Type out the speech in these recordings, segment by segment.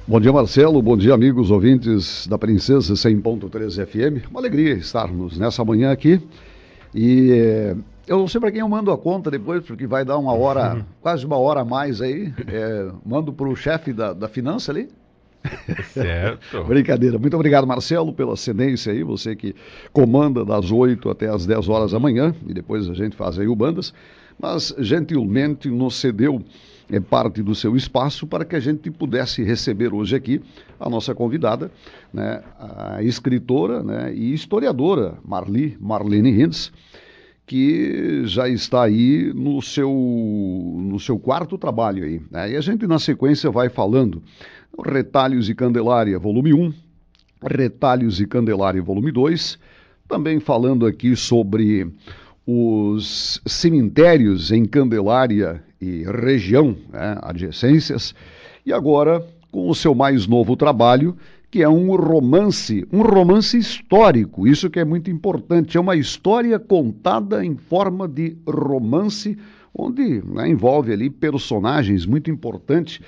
Bom dia, Marcelo. Bom dia, amigos ouvintes da Princesa 100.3 FM. Uma alegria estarmos nessa manhã aqui. E eu não sei para quem eu mando a conta depois, porque vai dar uma hora, quase uma hora a mais aí. Mando para o chefe da finança ali. Certo. Brincadeira. Muito obrigado, Marcelo, pela cedência aí. Você que comanda das 8 até as 10 horas da manhã. E depois a gente faz aí o Bandas. Mas, gentilmente, nos cedeu parte do seu espaço para que a gente pudesse receber hoje aqui a nossa convidada, né, a escritora, né, e historiadora Marlene Hintz, que já está aí no seu quarto trabalho aí, né? E a gente na sequência vai falando Retalhos e Candelária, volume 1, Retalhos e Candelária, volume 2, também falando aqui sobre os cemitérios em Candelária e região, né, adjacências, e agora com o seu mais novo trabalho, que é um romance histórico, isso que é muito importante, é uma história contada em forma de romance, onde, né, envolve ali personagens muito importantes.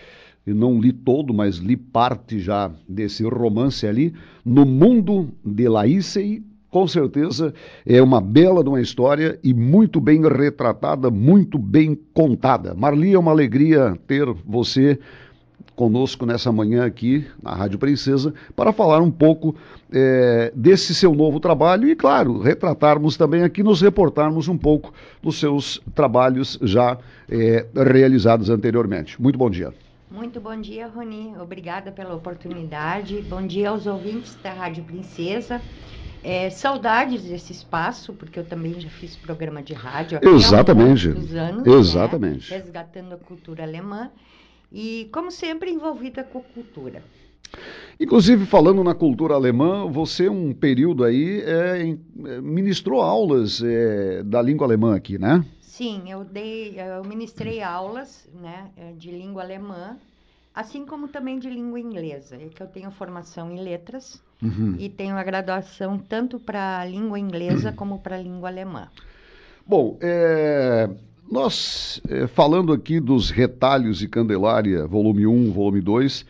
Eu não li todo, mas li parte já desse romance ali, No Mundo de Laísei. Com certeza é uma bela de uma história e muito bem retratada, muito bem contada. Marli, é uma alegria ter você conosco nessa manhã aqui na Rádio Princesa para falar um pouco desse seu novo trabalho e, claro, retratarmos também aqui, nos reportarmos um pouco dos seus trabalhos já realizados anteriormente. Muito bom dia. Muito bom dia, Roni. Obrigada pela oportunidade. Bom dia aos ouvintes da Rádio Princesa. Saudades desse espaço, porque eu também já fiz programa de rádio aqui Exatamente. há muitos anos, Exatamente. né? Resgatando a cultura alemã e, como sempre, envolvida com cultura. Inclusive, falando na cultura alemã, você um período aí ministrou aulas da língua alemã aqui, né? Sim, eu ministrei aulas, né, de língua alemã, assim como também de língua inglesa. É que eu tenho formação em letras e tenho a graduação tanto para a língua inglesa como para a língua alemã. Bom, nós falando aqui dos Retalhos e Candelária, volume 1, volume 2,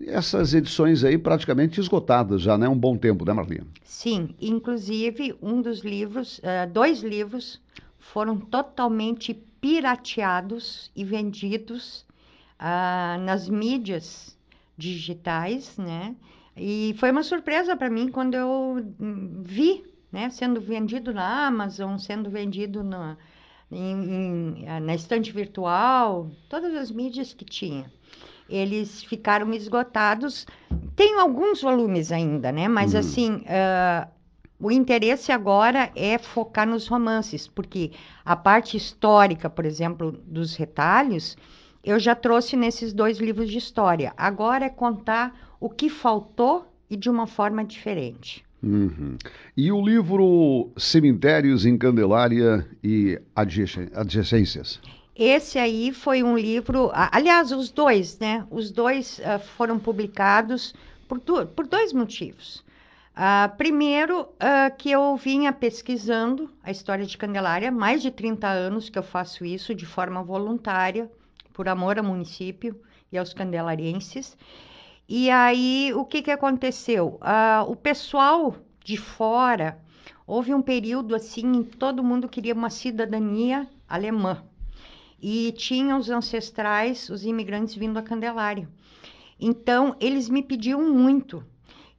essas edições aí praticamente esgotadas já, né? Um bom tempo, né, Marlinha? Sim, inclusive dois livros foram totalmente pirateados e vendidos nas mídias digitais, né? E foi uma surpresa para mim quando eu vi, né, sendo vendido na Amazon, sendo vendido na estante virtual, todas as mídias que tinha. Eles ficaram esgotados. Tem alguns volumes ainda, né? Mas assim, o interesse agora é focar nos romances, porque a parte histórica, por exemplo, dos retalhos, eu já trouxe nesses dois livros de história. Agora é contar o que faltou e de uma forma diferente. E o livro Cemitérios em Candelária e Adjacências? Esse aí foi um livro, aliás, os dois, né? Os dois foram publicados por dois motivos. Primeiro, que eu vinha pesquisando a história de Candelária, mais de 30 anos que eu faço isso de forma voluntária, por amor ao município e aos candelarienses. E aí, o que aconteceu? O pessoal de fora, houve um período assim, em que todo mundo queria uma cidadania alemã. E tinham os ancestrais, os imigrantes vindo a Candelária. Então, eles me pediam muito.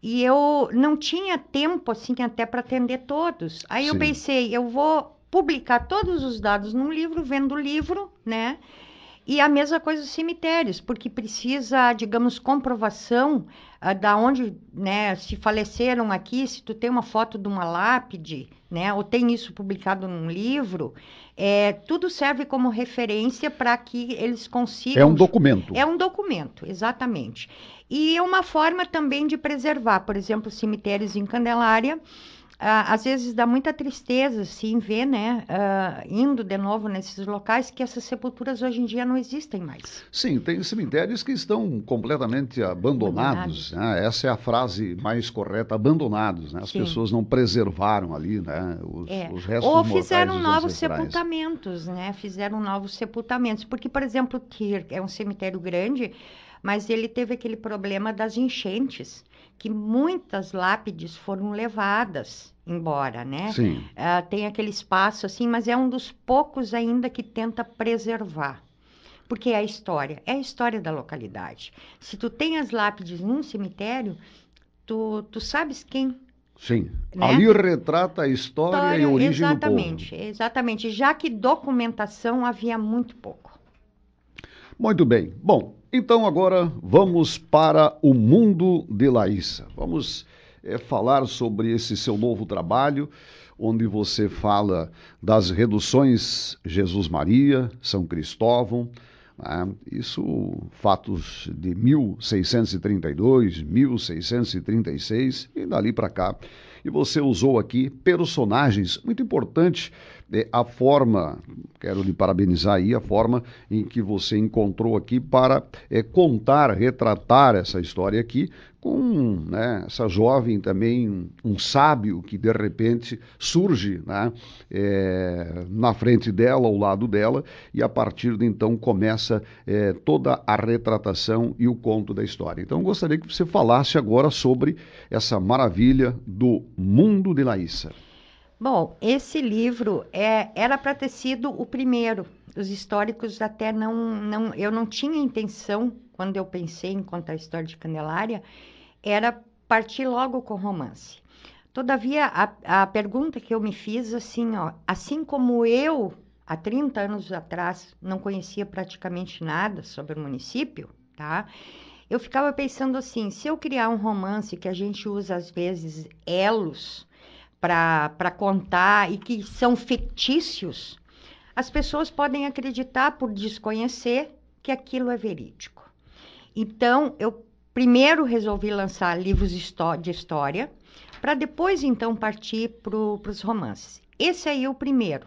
E eu não tinha tempo, assim, até para atender todos. Aí eu pensei, eu vou publicar todos os dados num livro, vendo o livro, né? E a mesma coisa os cemitérios, porque precisa, digamos, comprovação da onde, né, se faleceram aqui, se tu tem uma foto de uma lápide, né, ou tem isso publicado num livro, tudo serve como referência para que eles consigam... É um documento. É um documento, exatamente. E é uma forma também de preservar, por exemplo, cemitérios em Candelária. Às vezes dá muita tristeza, assim, ver, né, indo de novo nesses locais, que essas sepulturas hoje em dia não existem mais. Sim, tem cemitérios que estão completamente abandonados, né? Essa é a frase mais correta, abandonados, né? As pessoas não preservaram ali, né, os restos Ou mortais fizeram dos novos ancestrais. sepultamentos, né? Fizeram novos sepultamentos, porque, por exemplo, Tyr é um cemitério grande, mas ele teve aquele problema das enchentes, que muitas lápides foram levadas embora, né? Sim. Tem aquele espaço assim, mas é um dos poucos ainda que tenta preservar. Porque é a história da localidade. Se tu tem as lápides num cemitério, tu sabes quem, Sim. né? Ali retrata a história e a origem do povo. Exatamente. Já que documentação havia muito pouco. Muito bem. Bom, então agora vamos para o mundo de Laísa. Vamos falar sobre esse seu novo trabalho, onde você fala das reduções Jesus Maria, São Cristóvão, né? Isso, fatos de 1632, 1636 e dali para cá. E você usou aqui personagens muito importantes, a forma, quero lhe parabenizar aí, a forma em que você encontrou aqui para contar, retratar essa história aqui com, né, essa jovem também, um sábio que de repente surge, né, na frente dela, ao lado dela, e a partir de então começa toda a retratação e o conto da história. Então gostaria que você falasse agora sobre essa maravilha do mundo de Laísa. Bom, esse livro era para ter sido o primeiro. Os históricos até eu não tinha intenção, quando eu pensei em contar a história de Candelária, era partir logo com romance. Todavia, a pergunta que eu me fiz, assim, ó, assim como eu, há 30 anos atrás, não conhecia praticamente nada sobre o município, tá? Eu ficava pensando assim, se eu criar um romance que a gente usa, às vezes, elos para contar e que são fictícios, as pessoas podem acreditar, por desconhecer, que aquilo é verídico. Então, eu primeiro resolvi lançar livros de história, para depois, então, partir para os romances. Esse aí é o primeiro.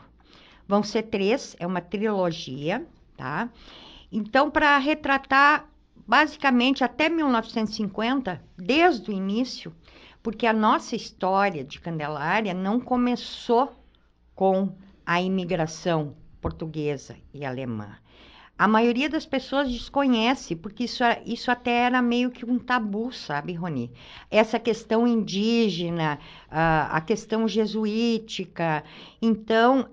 Vão ser 3, é uma trilogia, tá? Então, para retratar, basicamente, até 1950, desde o início, porque a nossa história de Candelária não começou com a imigração portuguesa e alemã. A maioria das pessoas desconhece, porque isso até era meio que um tabu, sabe, Roni? Essa questão indígena, a questão jesuítica. Então,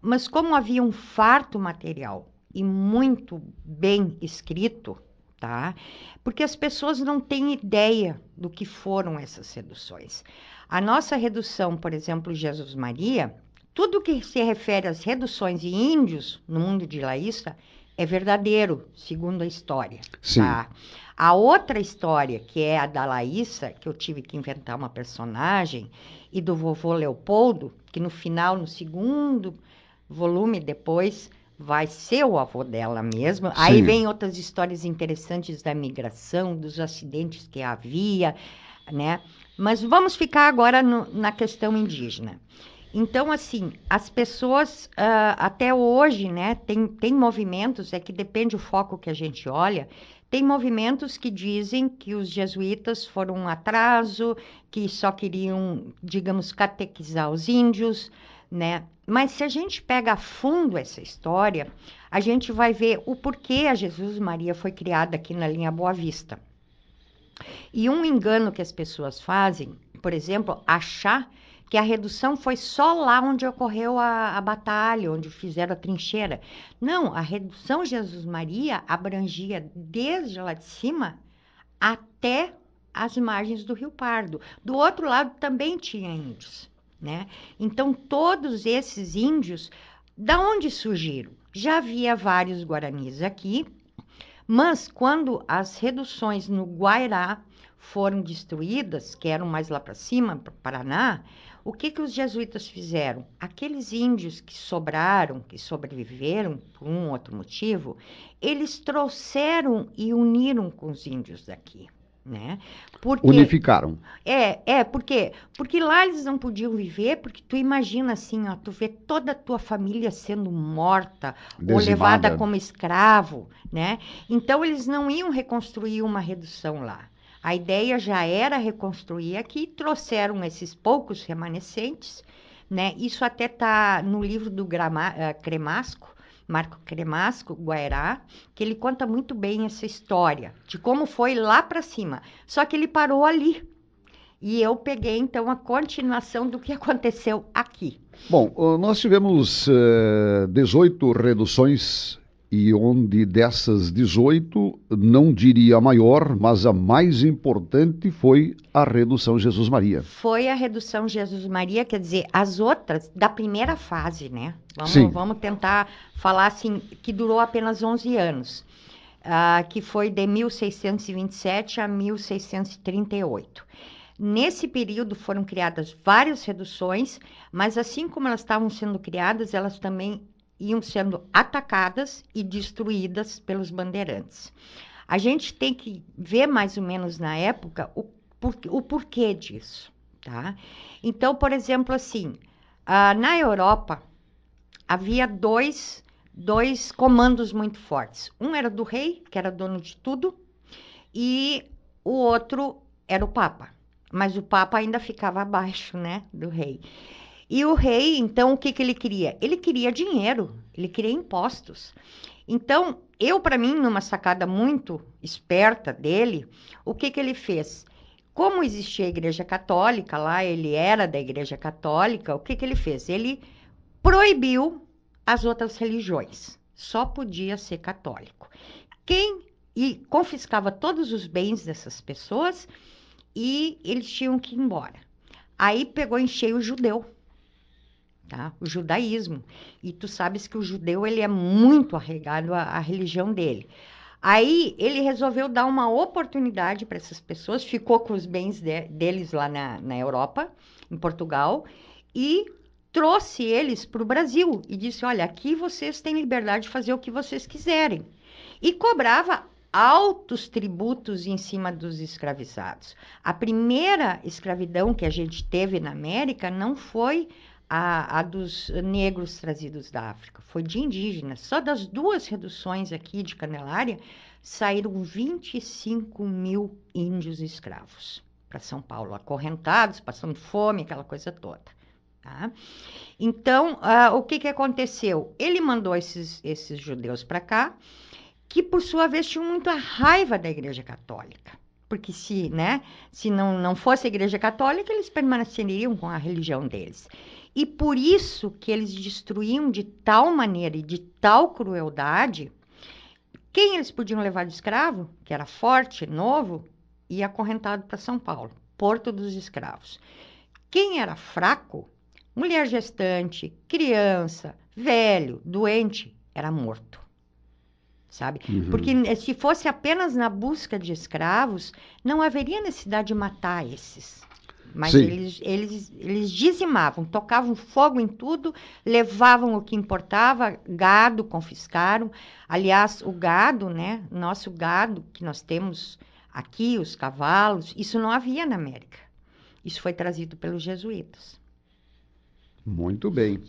mas como havia um farto material e muito bem escrito, tá? Porque as pessoas não têm ideia do que foram essas reduções. A nossa redução, por exemplo, Jesus Maria, tudo que se refere às reduções de índios no mundo de Laísa é verdadeiro, segundo a história. Sim. Tá? A outra história, que é a da Laísa, que eu tive que inventar uma personagem, e do vovô Leopoldo, que no final, no segundo volume depois, vai ser o avô dela mesmo. Sim. Aí vem outras histórias interessantes da migração, dos acidentes que havia, né? Mas vamos ficar agora na questão indígena. Então, assim, as pessoas, até hoje, né, tem movimentos, é que depende do foco que a gente olha, tem movimentos que dizem que os jesuítas foram um atraso, que só queriam, digamos, catequizar os índios, né? Mas se a gente pega a fundo essa história, a gente vai ver o porquê a Jesus Maria foi criada aqui na linha Boa Vista. E um engano que as pessoas fazem, por exemplo, achar que a redução foi só lá onde ocorreu a batalha, onde fizeram a trincheira. Não, a redução Jesus Maria abrangia desde lá de cima até as margens do Rio Pardo. Do outro lado também tinha índios, né? Então, todos esses índios, da onde surgiram? Já havia vários guaranis aqui, mas quando as reduções no Guairá foram destruídas, que eram mais lá para cima, para o Paraná, o que os jesuítas fizeram? Aqueles índios que sobraram, que sobreviveram por um ou outro motivo, eles trouxeram e uniram com os índios daqui, né? Porque, unificaram. Porque lá eles não podiam viver, porque tu imagina assim, ó, tu vê toda a tua família sendo morta ou levada como escravo, né? Então eles não iam reconstruir uma redução lá. A ideia já era reconstruir aqui, trouxeram esses poucos remanescentes, né? Isso até está no livro do Cremasco, Marco Cremasco, Guairá, que ele conta muito bem essa história de como foi lá para cima. Só que ele parou ali. E eu peguei, então, a continuação do que aconteceu aqui. Bom, nós tivemos 18 reduções e onde dessas 18, não diria a maior, mas a mais importante foi a redução Jesus Maria. Foi a redução Jesus Maria, quer dizer, as outras da primeira fase, né? Sim. Vamos tentar falar assim, que durou apenas 11 anos, que foi de 1627 a 1638. Nesse período foram criadas várias reduções, mas assim como elas estavam sendo criadas, elas também iam sendo atacadas e destruídas pelos bandeirantes. A gente tem que ver mais ou menos na época o porquê disso, tá? Então, por exemplo, assim, na Europa havia dois comandos muito fortes. Um era do rei, que era dono de tudo, e o outro era o Papa. Mas o Papa ainda ficava abaixo, né, do rei. E o rei, então, o que ele queria? Ele queria dinheiro, ele queria impostos. Então, para mim, numa sacada muito esperta dele, o que ele fez? Como existia a Igreja Católica lá, ele era da Igreja Católica, o que ele fez? Ele proibiu as outras religiões, só podia ser católico. E confiscava todos os bens dessas pessoas e eles tinham que ir embora. Aí pegou em cheio o judeu. Tá? O judaísmo. E tu sabes que o judeu ele é muito arraigado à religião dele. Aí ele resolveu dar uma oportunidade para essas pessoas, ficou com os bens deles lá na Europa, em Portugal, e trouxe eles para o Brasil. E disse, olha, aqui vocês têm liberdade de fazer o que vocês quiserem. E cobrava altos tributos em cima dos escravizados. A primeira escravidão que a gente teve na América não foi a dos negros trazidos da África, foi de indígenas. Só das duas reduções aqui de Candelária, saíram 25 mil índios escravos para São Paulo, acorrentados, passando fome, aquela coisa toda. Tá? Então, o que aconteceu? Ele mandou esses judeus para cá, que por sua vez tinham muita raiva da Igreja Católica. Porque se não fosse a Igreja Católica, eles permaneceriam com a religião deles. E por isso que eles destruíam de tal maneira e de tal crueldade, quem eles podiam levar de escravo, que era forte, novo, e acorrentado para São Paulo, Porto dos Escravos. Quem era fraco, mulher gestante, criança, velho, doente, era morto. Sabe? Uhum. Porque se fosse apenas na busca de escravos, não haveria necessidade de matar esses. Mas eles dizimavam, tocavam fogo em tudo, levavam o que importava, gado, confiscaram. Aliás, o gado, né? Nosso gado que nós temos aqui, os cavalos, isso não havia na América. Isso foi trazido pelos jesuítas. Muito bem.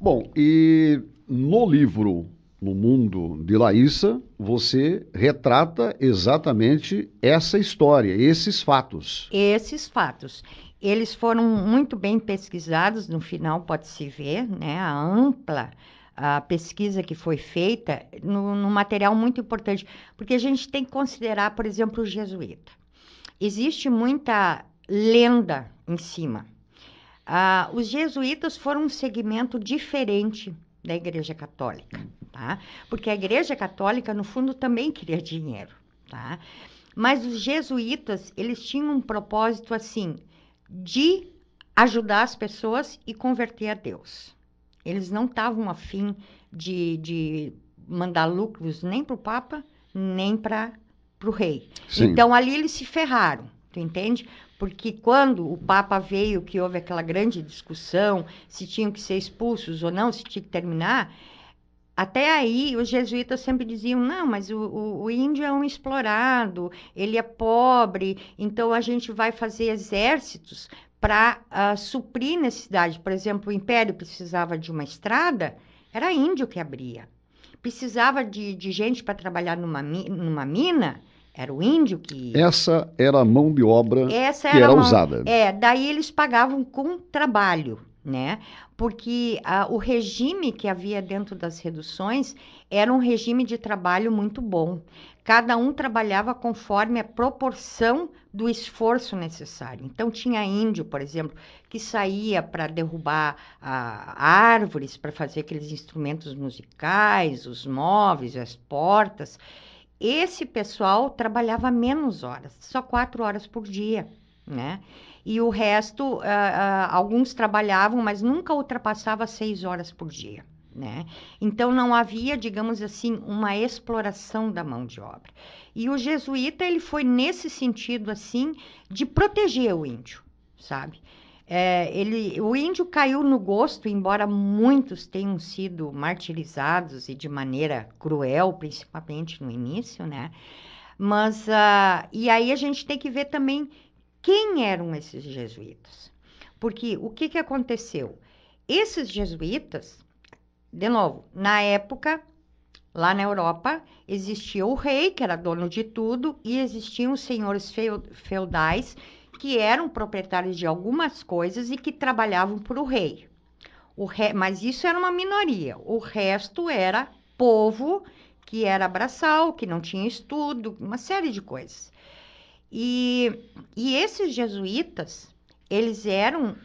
Bom, e no livro No Mundo de Laíssa, você retrata exatamente essa história, esses fatos. Esses fatos. Eles foram muito bem pesquisados, no final pode-se ver, né, a pesquisa que foi feita no material muito importante, porque a gente tem que considerar, por exemplo, o jesuíta. Existe muita lenda em cima. Os jesuítas foram um segmento diferente da Igreja Católica, tá? Porque a Igreja Católica, no fundo, também queria dinheiro, tá? Mas os jesuítas, eles tinham um propósito, assim, de ajudar as pessoas e converter a Deus. Eles não estavam a fim de mandar lucros nem para o Papa, nem para o rei. Sim. Então, ali eles se ferraram, tu entende? Porque quando o Papa veio, que houve aquela grande discussão, se tinham que ser expulsos ou não, se tinha que terminar, até aí os jesuítas sempre diziam, não, mas o índio é um explorado, ele é pobre, então a gente vai fazer exércitos para suprir necessidade. Por exemplo, o Império precisava de uma estrada, era índio que abria. Precisava de gente para trabalhar numa mina, era o índio que... Essa era a mão de obra que era usada. Daí eles pagavam com trabalho, né? Porque o regime que havia dentro das reduções era um regime de trabalho muito bom. Cada um trabalhava conforme a proporção do esforço necessário. Então, tinha índio, por exemplo, que saía para derrubar árvores, para fazer aqueles instrumentos musicais, os móveis, as portas. Esse pessoal trabalhava menos horas, só 4 horas por dia, né? E o resto, alguns trabalhavam, mas nunca ultrapassava 6 horas por dia, né? Então não havia, digamos assim, uma exploração da mão de obra. E o jesuíta, ele foi nesse sentido, assim, de proteger o índio, sabe? O índio caiu no gosto, embora muitos tenham sido martirizados e de maneira cruel, principalmente no início, né? Mas, e aí a gente tem que ver também quem eram esses jesuítas. Porque o que aconteceu? Esses jesuítas, de novo, na época, lá na Europa, existia o rei, que era dono de tudo, e existiam os senhores feudais, que eram proprietários de algumas coisas e que trabalhavam para o rei. Mas isso era uma minoria. O resto era povo que era braçal, que não tinha estudo, uma série de coisas. E esses jesuítas, eles eram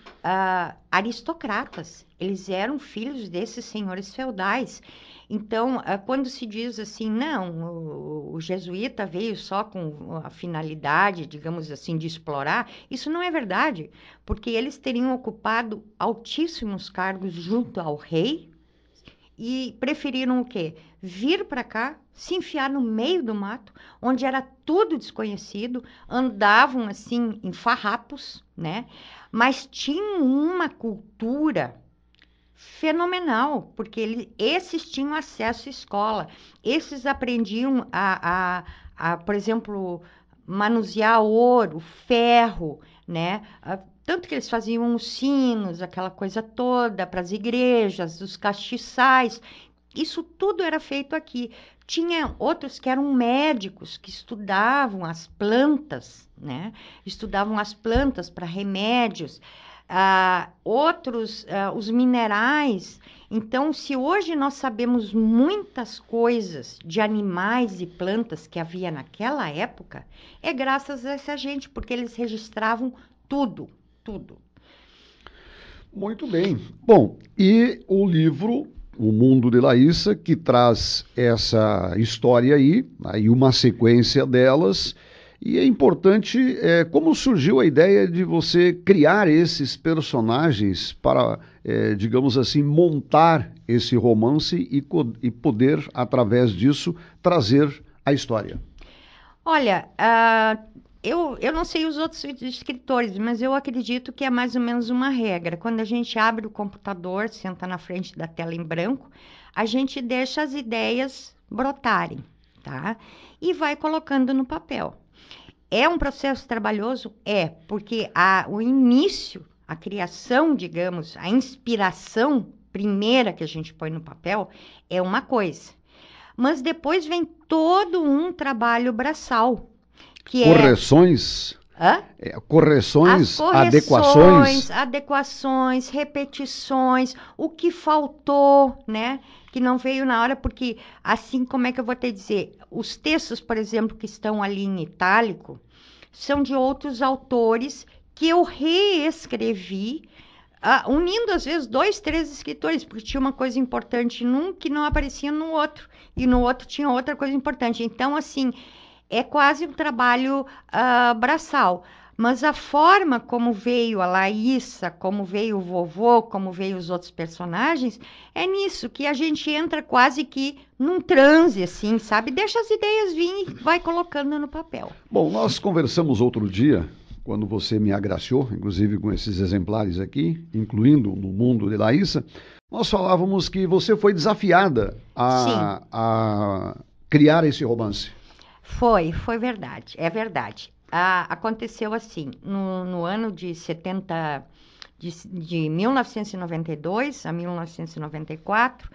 aristocratas, eles eram filhos desses senhores feudais. Então, quando se diz assim, não, o jesuíta veio só com a finalidade, digamos assim, de explorar, isso não é verdade, porque eles teriam ocupado altíssimos cargos junto ao rei e preferiram o quê? Vir para cá, se enfiar no meio do mato, onde era tudo desconhecido, andavam assim em farrapos, né? Mas tinham uma cultura fenomenal, porque esses tinham acesso à escola, esses aprendiam por exemplo, manusear ouro, ferro, né? Tanto que eles faziam os sinos, aquela coisa toda, para as igrejas, os castiçais. Isso tudo era feito aqui. Tinha outros que eram médicos, que estudavam as plantas, né? Estudavam as plantas para remédios. Outros, os minerais. Então, se hoje nós sabemos muitas coisas de animais e plantas que havia naquela época, é graças a essa gente, porque eles registravam tudo, tudo. Muito bem. Bom, e o livro O Mundo de Laíssa, que traz essa história aí uma sequência delas. E é importante como surgiu a ideia de você criar esses personagens para, digamos assim, montar esse romance e poder, através disso, trazer a história. Olha, eu não sei os outros escritores, mas eu acredito que é mais ou menos uma regra. Quando a gente abre o computador, senta na frente da tela em branco, a gente deixa as ideias brotarem, tá? E vai colocando no papel. É um processo trabalhoso? É, porque o início, a criação, digamos, a inspiração primeira que a gente põe no papel é uma coisa. Mas depois vem todo um trabalho braçal, que correções, correções, adequações, repetições, o que faltou, né? Que não veio na hora, porque assim, como é que eu vou te dizer? Os textos, por exemplo, que estão ali em itálico, são de outros autores que eu reescrevi, unindo às vezes 2, 3 escritores, porque tinha uma coisa importante num que não aparecia no outro, e no outro tinha outra coisa importante. Então, assim, é quase um trabalho braçal. Mas a forma como veio a Laíssa, como veio o vovô, como veio os outros personagens, é nisso que a gente entra quase que num transe, assim, sabe? Deixa as ideias vir e vai colocando no papel. Bom, nós conversamos outro dia, quando você me agraciou, inclusive com esses exemplares aqui, incluindo No Mundo de Laíssa, nós falávamos que você foi desafiada a criar esse romance. Foi verdade, é verdade. Aconteceu assim, no ano de 1992 a 1994,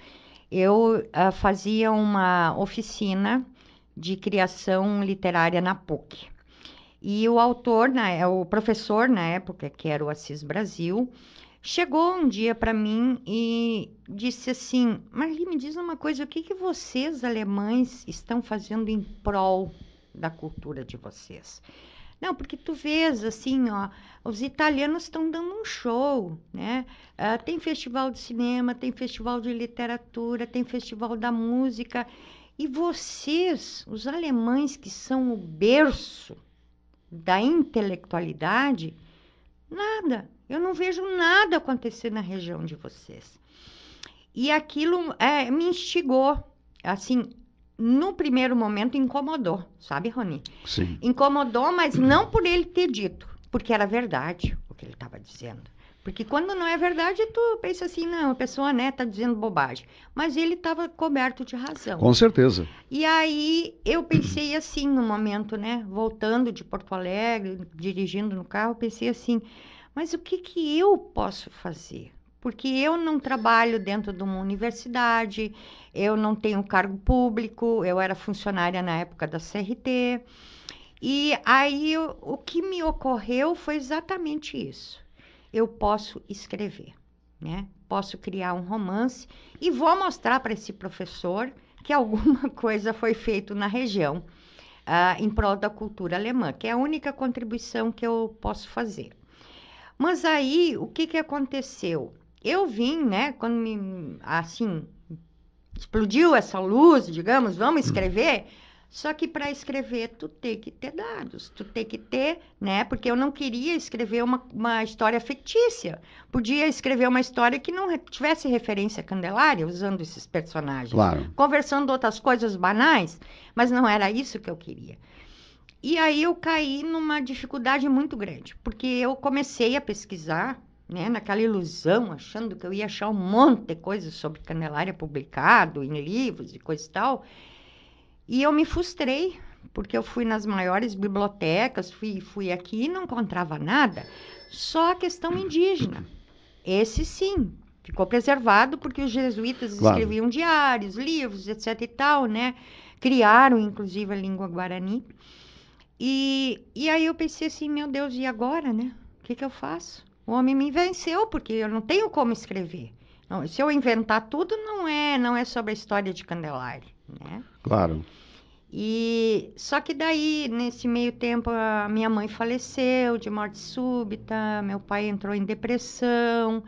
eu fazia uma oficina de criação literária na PUC. E o autor, o professor na época, que era o Assis Brasil, chegou um dia para mim e disse assim: Marli, me diz uma coisa, o que que vocês, alemães, estão fazendo em prol da cultura de vocês? Não, porque tu vês assim, ó, os italianos estão dando um show, né? Tem festival de cinema, tem festival de literatura, tem festival da música. E vocês, os alemães que são o berço da intelectualidade, nada. Eu não vejo nada acontecer na região de vocês. E aquilo me instigou, assim, no primeiro momento incomodou, sabe, Rony? Sim. Incomodou, mas não por ele ter dito, porque era verdade o que ele estava dizendo. Porque quando não é verdade, tu pensa assim, não, a pessoa, né, tá dizendo bobagem. Mas ele estava coberto de razão. Com certeza. E aí eu pensei assim no momento, né, voltando de Porto Alegre, dirigindo no carro, pensei assim, mas o que que eu posso fazer? Porque eu não trabalho dentro de uma universidade, eu não tenho cargo público, eu era funcionária na época da CRT. E aí o que me ocorreu foi exatamente isso. Eu posso escrever, né? Posso criar um romance e vou mostrar para esse professor que alguma coisa foi feita na região, em prol da cultura alemã, que é a única contribuição que eu posso fazer. Mas aí, o que que aconteceu? Eu vim, né, quando assim, explodiu essa luz, digamos, vamos escrever. Só que para escrever, tu tem que ter dados, tu tem que ter, né? Porque eu não queria escrever uma história fictícia. Podia escrever uma história que não tivesse referência a Candelária, usando esses personagens. Claro. Conversando outras coisas banais, mas não era isso que eu queria. E aí eu caí numa dificuldade muito grande, porque eu comecei a pesquisar, né, naquela ilusão, achando que eu ia achar um monte de coisas sobre Candelária publicado em livros e coisa e tal. E eu me frustrei, porque eu fui nas maiores bibliotecas, fui aqui e não encontrava nada, só a questão indígena. Esse sim, ficou preservado porque os jesuítas Claro. escreviam diários, livros, etc e tal, né? Criaram, inclusive, a língua guarani. E aí eu pensei assim, meu Deus, e agora, né? O que que eu faço? O homem me venceu, porque eu não tenho como escrever. Não, se eu inventar tudo, não é sobre a história de Candelária, né? Claro. E só que daí, nesse meio tempo, a minha mãe faleceu de morte súbita, meu pai entrou em depressão,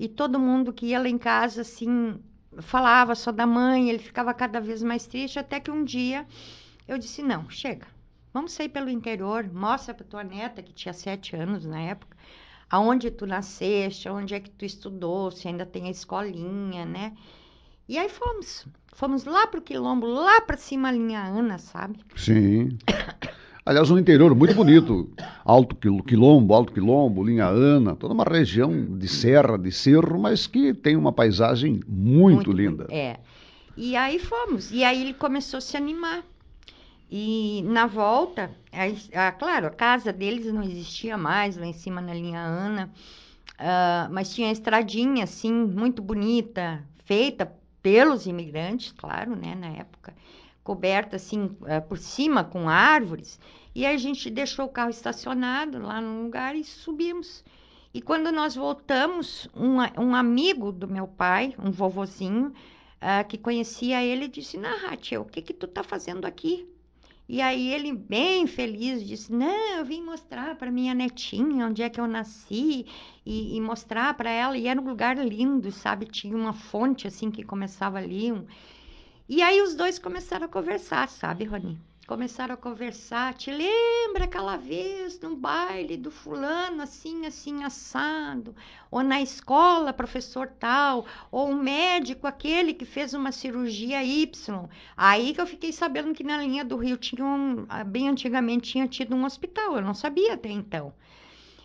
e todo mundo que ia lá em casa, assim, falava só da mãe, ele ficava cada vez mais triste, até que um dia eu disse, não, chega, vamos sair pelo interior, mostra para tua neta, que tinha 7 anos na época, aonde tu nasceste, onde é que tu estudou, se ainda tem a escolinha, né? E aí fomos lá pro Quilombo, lá para cima, a linha Ana, sabe? Sim. Aliás, um interior muito bonito. Alto Quilombo, Linha Ana, toda uma região de serra, de cerro, mas que tem uma paisagem muito linda. É. E aí fomos. E aí ele começou a se animar. E na volta, claro, a casa deles não existia mais lá em cima na linha Ana, mas tinha a estradinha, assim, muito bonita, feita pelos imigrantes, claro, né, na época, coberta, assim, por cima com árvores. E a gente deixou o carro estacionado lá num lugar e subimos. E quando nós voltamos, um amigo do meu pai, um vovozinho, que conhecia ele, disse, Rachel, o que que tu tá fazendo aqui? E aí ele, bem feliz, disse, não, eu vim mostrar para minha netinha onde é que eu nasci e mostrar para ela. E era um lugar lindo, sabe? Tinha uma fonte assim que começava ali. E aí os dois começaram a conversar, sabe, Rony? Começaram a conversar. Te lembra aquela vez no baile do fulano, assim, assim, assado? Ou na escola, professor tal? Ou um médico, aquele que fez uma cirurgia Y? Aí que eu fiquei sabendo que na linha do Rio tinha bem antigamente tinha tido um hospital. Eu não sabia até então.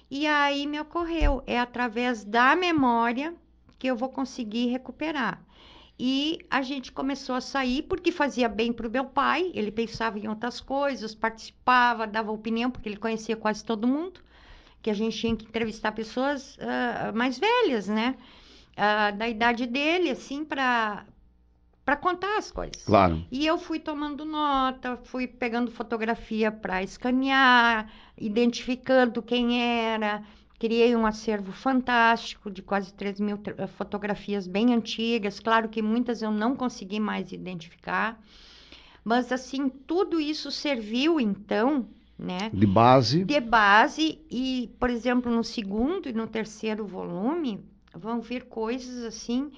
E aí me ocorreu, é através da memória que eu vou conseguir recuperar. E a gente começou a sair porque fazia bem para o meu pai, ele pensava em outras coisas, participava, dava opinião, porque ele conhecia quase todo mundo, que a gente tinha que entrevistar pessoas mais velhas, né? Da idade dele, assim, para contar as coisas. Claro. E eu fui tomando nota, fui pegando fotografia para escanear, identificando quem era, Criei um acervo fantástico de quase 3.000 fotografias bem antigas. Claro que muitas eu não consegui mais identificar. Mas, assim, tudo isso serviu, então, né, De base. de base. E, por exemplo, no segundo e no terceiro volume, vão vir coisas, assim,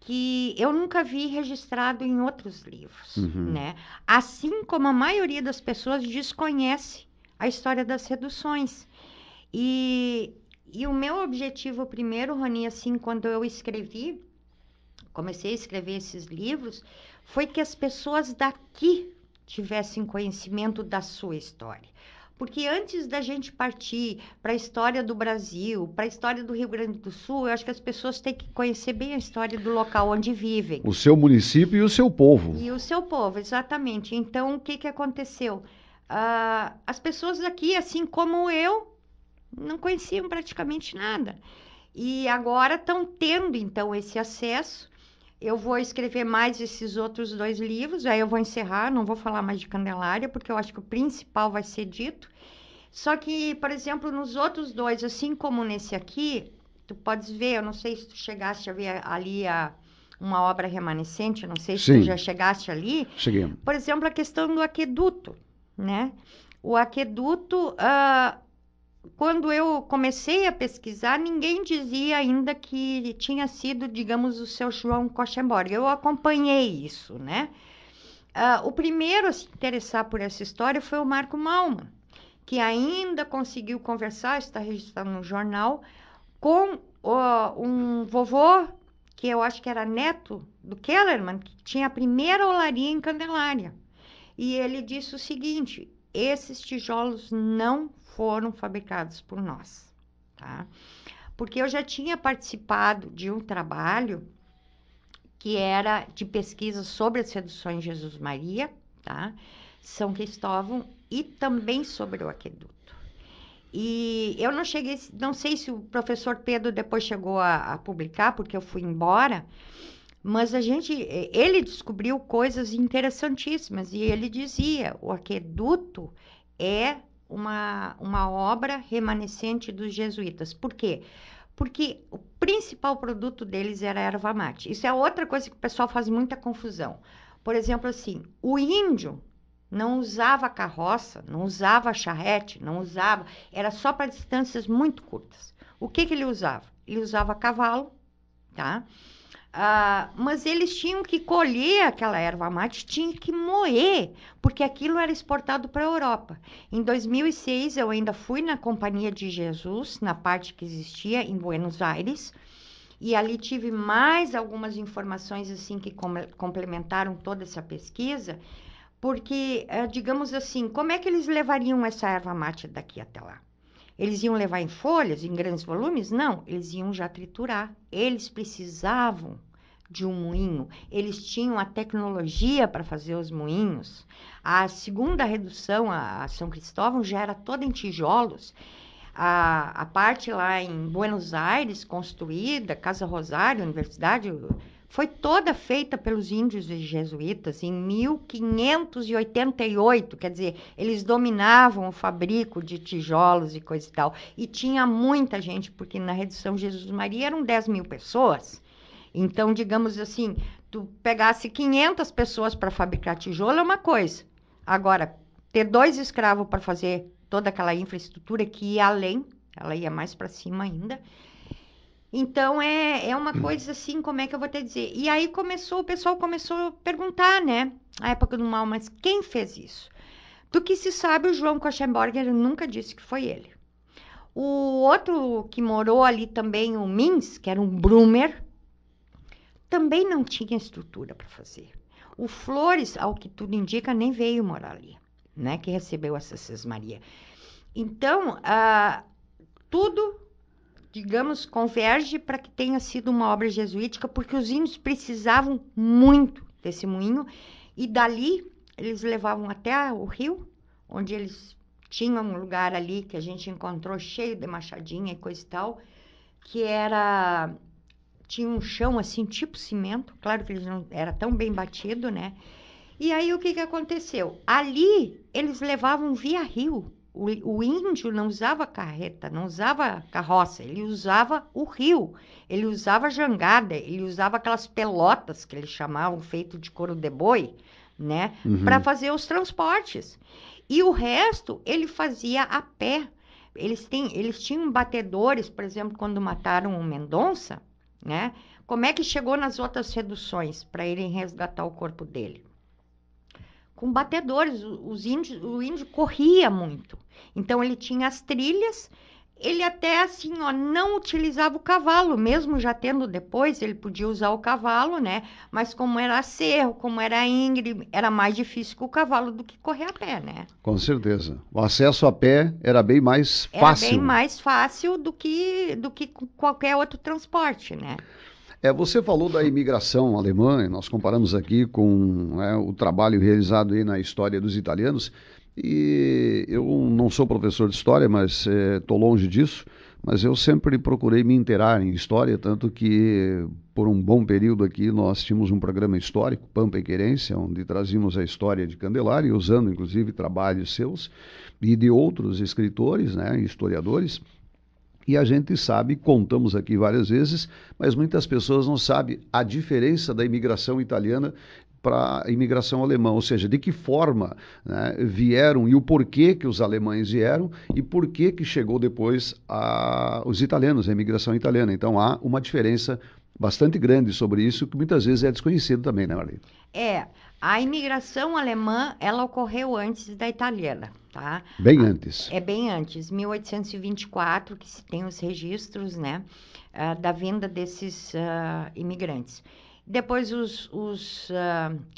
que eu nunca vi registrado em outros livros, né? Assim como a maioria das pessoas desconhece a história das reduções. E o meu objetivo primeiro, Rony, assim, quando eu comecei a escrever esses livros, foi que as pessoas daqui tivessem conhecimento da sua história. Porque antes da gente partir para a história do Brasil, para a história do Rio Grande do Sul, eu acho que as pessoas têm que conhecer bem a história do local onde vivem. O seu município e o seu povo. E o seu povo, exatamente. Então, o que que aconteceu? As pessoas daqui, assim como eu, não conheciam praticamente nada. E agora estão tendo, então, esse acesso. Eu vou escrever mais esses outros 2 livros, aí eu vou encerrar, não vou falar mais de Candelária, porque eu acho que o principal vai ser dito. Só que, por exemplo, nos outros 2, assim como nesse aqui, tu podes ver, eu não sei se tu chegaste a ver ali uma obra remanescente, não sei se Sim. tu já chegaste ali. Cheguei. Por exemplo, a questão do aqueduto, né? O aqueduto, quando eu comecei a pesquisar, ninguém dizia ainda que tinha sido, digamos, o seu João Koschenborg. Eu acompanhei isso, né? O primeiro a se interessar por essa história foi o Marco Malman, que ainda conseguiu conversar, está registrado no jornal, com um vovô, que eu acho que era neto do Kellerman, que tinha a primeira olaria em Candelária. E ele disse o seguinte: esses tijolos não foram fabricados por nós, tá? Porque eu já tinha participado de um trabalho que era de pesquisa sobre as reduções de Jesus Maria, tá? São Cristóvão, e também sobre o aqueduto. E eu não cheguei, não sei se o professor Pedro depois chegou a publicar, porque eu fui embora, mas ele descobriu coisas interessantíssimas, e ele dizia, o aqueduto é uma obra remanescente dos jesuítas. Por quê? Porque o principal produto deles era a erva mate. Isso é outra coisa que o pessoal faz muita confusão. Por exemplo, assim, o índio não usava carroça, não usava charrete, não usava, era só para distâncias muito curtas. O que que ele usava? Ele usava cavalo, tá? Mas eles tinham que colher aquela erva mate, tinham que moer, porque aquilo era exportado para a Europa. Em 2006, eu ainda fui na Companhia de Jesus, na parte que existia em Buenos Aires, e ali tive mais algumas informações assim que complementaram toda essa pesquisa, porque, digamos assim, como é que eles levariam essa erva mate daqui até lá? Eles iam levar em folhas, em grandes volumes? Não, eles iam já triturar. Eles precisavam de um moinho, eles tinham a tecnologia para fazer os moinhos. A segunda redução, a São Cristóvão, já era toda em tijolos. A parte lá em Buenos Aires, construída, Casa Rosário, Universidade, foi toda feita pelos índios e jesuítas em 1588, quer dizer, eles dominavam o fabrico de tijolos e coisa e tal. E tinha muita gente, porque na redução Jesus Maria eram 10.000 pessoas. Então, digamos assim, tu pegasse 500 pessoas para fabricar tijolo é uma coisa. Agora, ter 2 escravos para fazer toda aquela infraestrutura que ia além, ela ia mais para cima ainda. Então, é uma coisa assim, como é que eu vou te dizer? E aí o pessoal começou a perguntar, né? Na época do mal, mas quem fez isso? Do que se sabe, o João Koschenborger nunca disse que foi ele. O outro que morou ali também, o Mins, que era um Brumer, também não tinha estrutura para fazer. O Flores, ao que tudo indica, nem veio morar ali, né? Que recebeu essa Cismaria. Então, tudo, digamos, converge para que tenha sido uma obra jesuítica, porque os índios precisavam muito desse moinho, e dali eles levavam até o rio, onde eles tinham um lugar ali que a gente encontrou cheio de machadinha e coisa e tal, que tinha um chão assim, tipo cimento, claro que ele não era tão bem batido, né? E aí o que que aconteceu? Ali eles levavam via rio O índio não usava carreta, não usava carroça, ele usava o rio, ele usava jangada, ele usava aquelas pelotas que eles chamavam, feito de couro de boi, né, para fazer os transportes. E o resto ele fazia a pé. Eles tinham batedores, por exemplo, quando mataram o Mendonça, né? Como é que chegou nas outras reduções para irem resgatar o corpo dele? Com batedores, o índio corria muito. Então ele tinha as trilhas, ele até assim, ó, não utilizava o cavalo, mesmo já tendo depois, ele podia usar o cavalo, né? Mas como era cerro, como era íngreme, era mais difícil com o cavalo do que correr a pé, né? Com certeza. O acesso a pé era bem mais Era fácil. bem mais fácil do que com qualquer outro transporte, né? Você falou da imigração alemã, nós comparamos aqui com o trabalho realizado aí na história dos italianos, e eu não sou professor de história, mas estou longe disso, mas eu sempre procurei me inteirar em história, tanto que por um bom período aqui nós tínhamos um programa histórico, Pampa e Querência, onde trazíamos a história de Candelária, usando inclusive trabalhos seus e de outros escritores, né, historiadores. E a gente sabe, contamos aqui várias vezes, mas muitas pessoas não sabem a diferença da imigração italiana para a imigração alemã, ou seja, de que forma, né, vieram e o porquê que os alemães vieram e por que chegou depois os italianos, a imigração italiana. Então há uma diferença bastante grande sobre isso, que muitas vezes é desconhecido também, né, Marli? A imigração alemã, ela ocorreu antes da italiana, tá? Bem antes. É bem antes, 1824, que se tem os registros, né, da vinda desses imigrantes. Depois os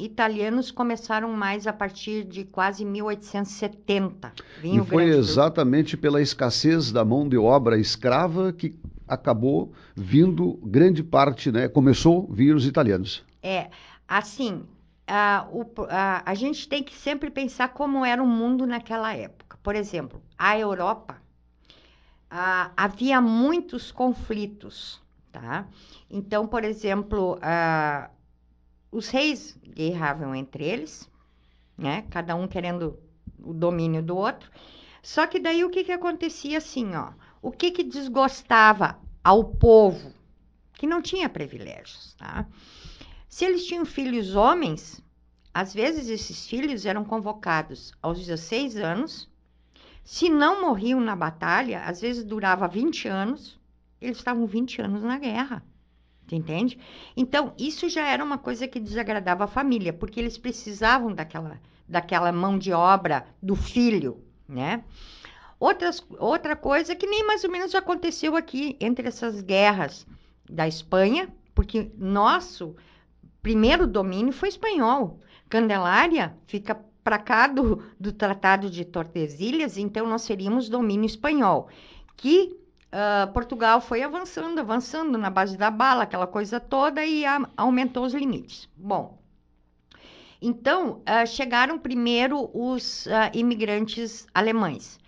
italianos começaram mais a partir de quase 1870. E foi exatamente pela escassez da mão de obra escrava que acabou vindo grande parte, né? Começou a vir os italianos. Assim, a gente tem que sempre pensar como era o mundo naquela época. Por exemplo, a Europa, havia muitos conflitos, tá? Então, por exemplo, os reis guerreavam entre eles, né? Cada um querendo o domínio do outro. Só que daí o que acontecia assim, ó? O que desgostava ao povo, que não tinha privilégios, tá? Se eles tinham filhos homens, às vezes esses filhos eram convocados aos 16 anos, se não morriam na batalha, às vezes durava 20 anos, eles estavam 20 anos na guerra, você entende? Então, isso já era uma coisa que desagradava a família, porque eles precisavam daquela mão de obra do filho, né? Outra coisa que nem mais ou menos aconteceu aqui entre essas guerras da Espanha, porque nosso primeiro domínio foi espanhol. Candelária fica para cá do Tratado de Tordesilhas, então nós seríamos domínio espanhol, que Portugal foi avançando na base da bala, aquela coisa toda, e aumentou os limites. Bom, então chegaram primeiro os imigrantes alemães.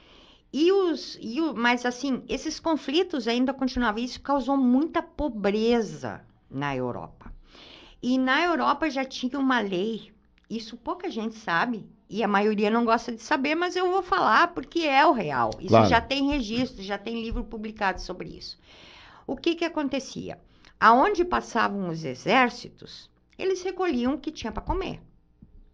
Mas assim, esses conflitos ainda continuavam, isso causou muita pobreza na Europa. E na Europa já tinha uma lei, isso pouca gente sabe, e a maioria não gosta de saber, mas eu vou falar porque é o real. Isso claro. Já tem registro, já tem livro publicado sobre isso. O que acontecia? Aonde passavam os exércitos, eles recolhiam o que tinha para comer,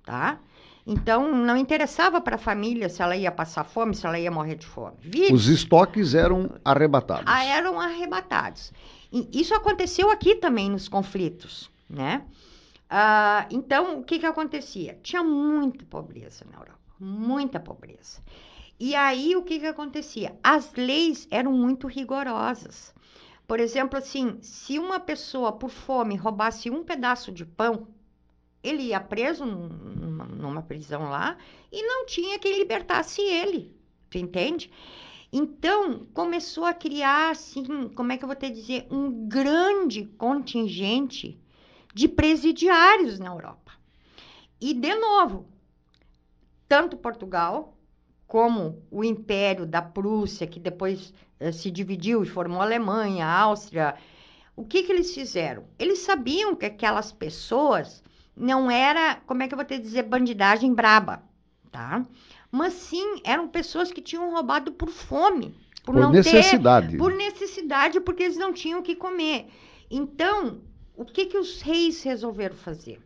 tá? Então, não interessava para a família se ela ia passar fome, se ela ia morrer de fome. Os estoques eram arrebatados. Eram arrebatados. E isso aconteceu aqui também nos conflitos, né? Então, o que acontecia? Tinha muita pobreza na Europa, muita pobreza. E aí, o que acontecia? As leis eram muito rigorosas. Por exemplo, assim, se uma pessoa, por fome, roubasse um pedaço de pão, ele ia preso numa prisão lá e não tinha quem libertasse ele, tu entende? Então, começou a criar, assim, como é que eu vou te dizer, um grande contingente de presidiários na Europa. E, de novo, tanto Portugal como o Império da Prússia, que depois se dividiu e formou a Alemanha, a Áustria, o que eles fizeram? Eles sabiam que aquelas pessoas não era, como é que eu vou te dizer, bandidagem braba, tá? mas sim, eram pessoas que tinham roubado por fome, Por necessidade. por necessidade, porque eles não tinham o que comer. Então, o que os reis resolveram fazer?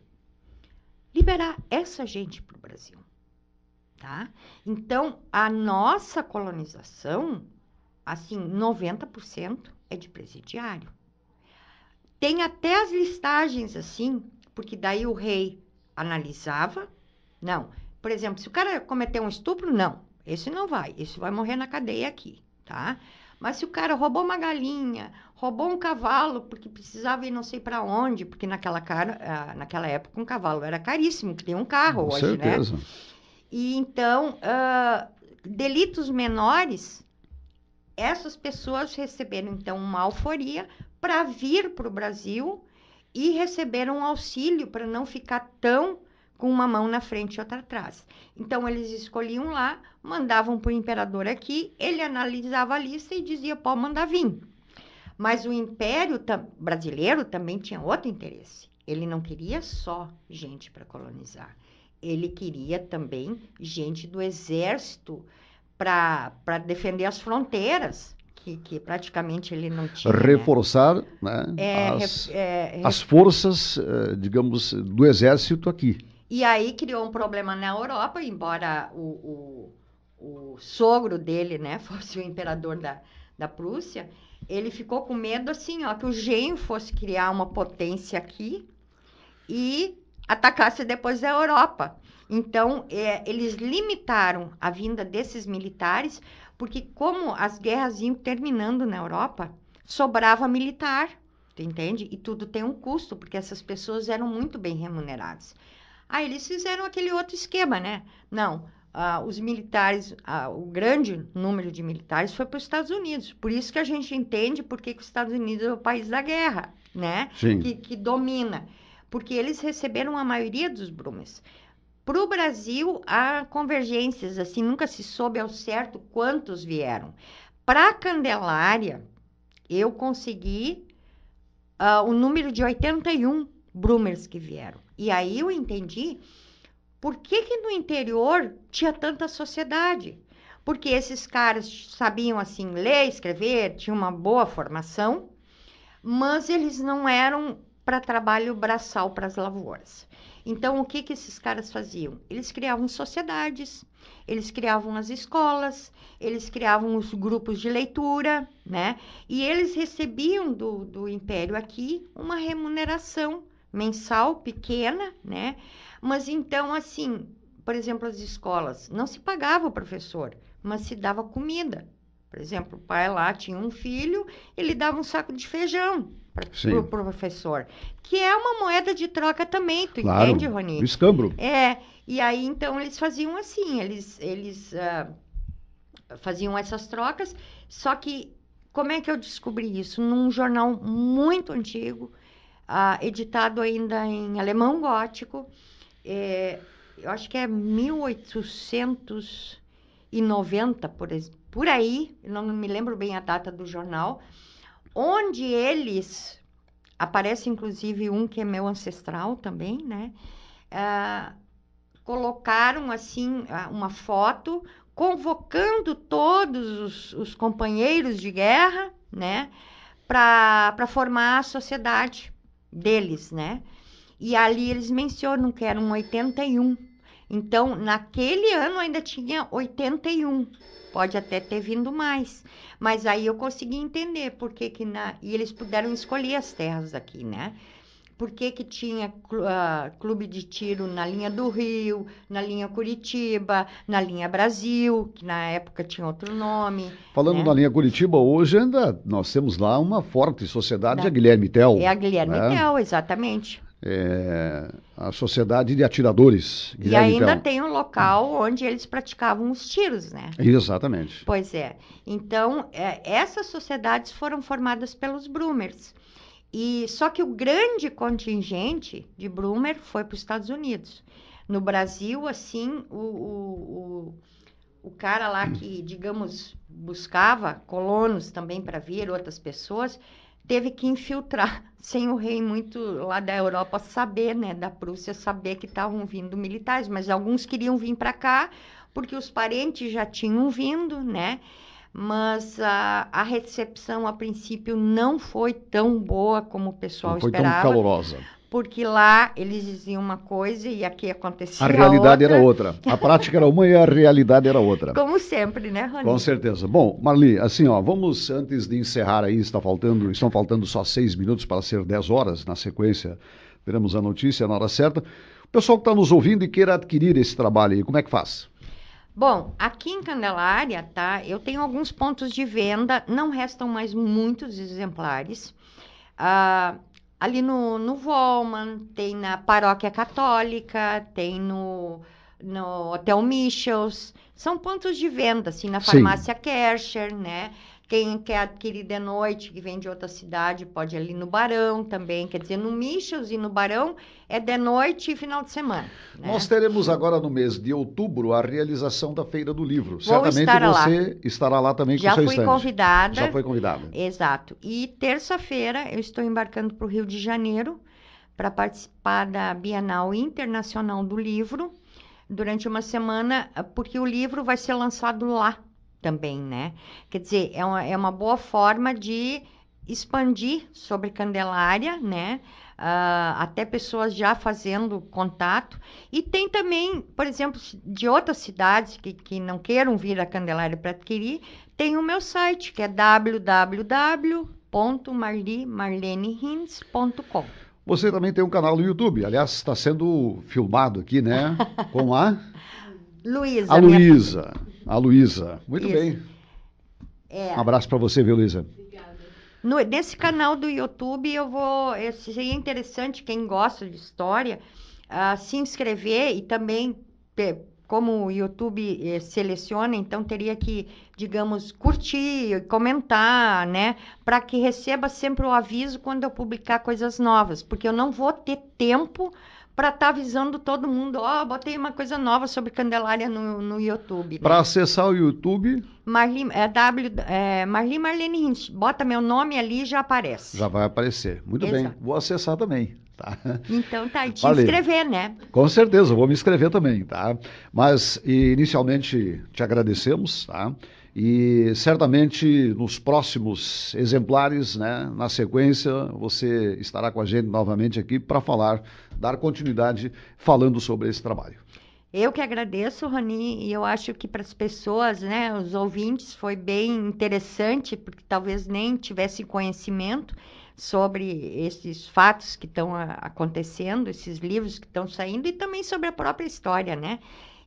Liberar essa gente para o Brasil, tá? Então, a nossa colonização, assim, 90% é de presidiário. Tem até as listagens, assim, porque daí o rei analisava. Não, por exemplo, se o cara cometeu um estupro, não, esse não vai, esse vai morrer na cadeia aqui, tá? Mas se o cara roubou uma galinha, roubou um cavalo, porque precisava ir não sei para onde, porque naquela época um cavalo era caríssimo, que tem um carro Com hoje, né? certeza. E então, delitos menores, essas pessoas receberam então uma alforria para vir para o Brasil e receberam um auxílio para não ficar tão com uma mão na frente e outra atrás. Então, eles escolhiam lá, mandavam para o imperador aqui, ele analisava a lista e dizia, pode mandar vir. Mas o Império brasileiro também tinha outro interesse. Ele não queria só gente para colonizar. Ele queria também gente do exército para defender as fronteiras, que praticamente ele não tinha. Reforçar, né, as forças, digamos, do exército aqui. E aí criou um problema na Europa, embora o sogro dele, né, fosse o imperador da Prússia, ele ficou com medo, assim, ó, que o genro fosse criar uma potência aqui e atacasse depois a Europa. Então, eles limitaram a vinda desses militares, porque como as guerras iam terminando na Europa, sobrava militar, tu entende? E tudo tem um custo, porque essas pessoas eram muito bem remuneradas. Aí eles fizeram aquele outro esquema, né? Não, os militares, o grande número de militares foi para os Estados Unidos. Por isso que a gente entende por que os Estados Unidos é o país da guerra, né? Sim. Que domina. Porque eles receberam a maioria dos Brumers. Para o Brasil, há convergências, assim, nunca se soube ao certo quantos vieram. Para a Candelária, eu consegui o número de 81 Brumers que vieram. E aí eu entendi por que no interior tinha tanta sociedade. Porque esses caras sabiam, assim, ler, escrever, tinham uma boa formação, mas eles não eram para trabalho braçal para as lavouras. Então, o que esses caras faziam? Eles criavam sociedades, eles criavam as escolas, eles criavam os grupos de leitura, né? E eles recebiam do Império aqui uma remuneração mensal pequena, né? Mas então, assim, por exemplo, as escolas, não se pagava o professor, mas se dava comida. Por exemplo, o pai lá tinha um filho, ele dava um saco de feijão para o professor, que é uma moeda de troca também, tu entende, Roni? O escambro. E aí então eles faziam assim, eles faziam essas trocas, só que como é que eu descobri isso? Num jornal muito antigo, editado ainda em alemão gótico, eu acho que é 1890, por aí, não me lembro bem a data do jornal, onde eles, aparece inclusive um que é meu ancestral também, né? Colocaram assim uma foto convocando todos os companheiros de guerra, né? Para formar a sociedade deles, né? E ali eles mencionam que eram 81. Então, naquele ano ainda tinha 81. Pode até ter vindo mais. Mas aí eu consegui entender por que e eles puderam escolher as terras aqui, né? Por que tinha clube de tiro na linha do Rio, na linha Curitiba, na linha Brasil, que na época tinha outro nome. Falando na linha Curitiba, hoje ainda nós temos lá uma forte sociedade, a Guilherme Tell. É a Guilherme Tell, exatamente. A sociedade de atiradores. Guilherme e ainda Tell. Tem um local onde eles praticavam os tiros, né? Exatamente. Pois é. Então, essas sociedades foram formadas pelos Brumers. Só que o grande contingente de Brumer foi para os Estados Unidos. No Brasil, assim, o cara lá que, digamos, buscava colonos também para vir, outras pessoas, teve que infiltrar, sem o rei muito lá da Europa saber, né, da Prússia saber que estavam vindo militares, mas alguns queriam vir para cá porque os parentes já tinham vindo, né? Mas a recepção, a princípio, não foi tão boa como o pessoal Não foi tão esperava, calorosa. porque lá eles diziam uma coisa e aqui acontecia A realidade outra. era outra. A prática era uma e a realidade era outra. Como sempre, né, Rony? Com certeza. Bom, Marli, assim, ó, vamos, antes de encerrar aí, estão faltando só 6 minutos para ser 10 horas, na sequência teremos a notícia na hora certa. O pessoal que está nos ouvindo e queira adquirir esse trabalho aí, como é que faz? Bom, aqui em Candelária, tá? Eu tenho alguns pontos de venda, não restam mais muitos exemplares. Ali no Volman, tem na Paróquia Católica, tem no Hotel Michels. São pontos de venda, assim, na Sim. Farmácia Kercher, né? Quem quer adquirir de noite, que vem de outra cidade, pode ir ali no Barão também. Quer dizer, no Michels e no Barão é de noite e final de semana, né? Nós teremos agora no mês de outubro a realização da Feira do Livro. Vou Certamente estar lá. você estará lá também com Já o seu fui stand. convidada. Já foi convidada. Exato. E terça-feira eu estou embarcando para o Rio de Janeiro para participar da Bienal Internacional do Livro durante uma semana, porque o livro vai ser lançado lá também, né? Quer dizer, é uma boa forma de expandir sobre Candelária, né? Até pessoas já fazendo contato. E tem também, por exemplo, de outras cidades que não queiram vir a Candelária para adquirir, tem o meu site, que é www.marlenehins.com. Você também tem um canal no YouTube, aliás, está sendo filmado aqui, né? Com a Luísa. A Luísa. A Luísa. Muito Isso. bem. É. Um abraço para você, viu, Luísa? Nesse canal do YouTube seria interessante quem gosta de história se inscrever e também, como o YouTube seleciona, então teria que, digamos, curtir, comentar, né? Para que receba sempre o aviso quando eu publicar coisas novas, porque eu não vou ter tempo para estar avisando todo mundo, botei uma coisa nova sobre Candelária no YouTube. Né? Para acessar o YouTube... Marli Marlene Hins. Bota meu nome ali e já aparece. Já vai aparecer. Muito Exato. bem. Vou acessar também, tá? Então tá, e te Valeu. inscrever, né? Com certeza, vou me inscrever também, tá? Mas inicialmente te agradecemos, tá? E certamente nos próximos exemplares, né, na sequência, você estará com a gente novamente aqui para dar continuidade falando sobre esse trabalho. Eu que agradeço, Rony, e eu acho que para as pessoas, né, os ouvintes, foi bem interessante, porque talvez nem tivessem conhecimento sobre esses fatos que estão acontecendo, esses livros que estão saindo, e também sobre a própria história, né?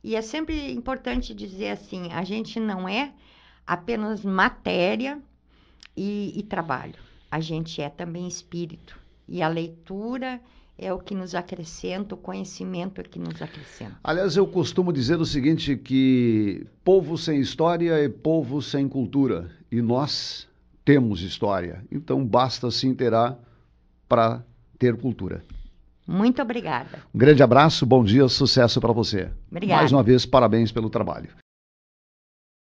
E é sempre importante dizer assim, a gente não é apenas matéria e trabalho, a gente é também espírito, e a leitura é o que nos acrescenta, o conhecimento é que nos acrescenta. Aliás, eu costumo dizer o seguinte, que povo sem história é povo sem cultura. E nós temos história. Então, basta se inteirar para ter cultura. Muito obrigada. Um grande abraço, bom dia, sucesso para você. Obrigada. Mais uma vez, parabéns pelo trabalho.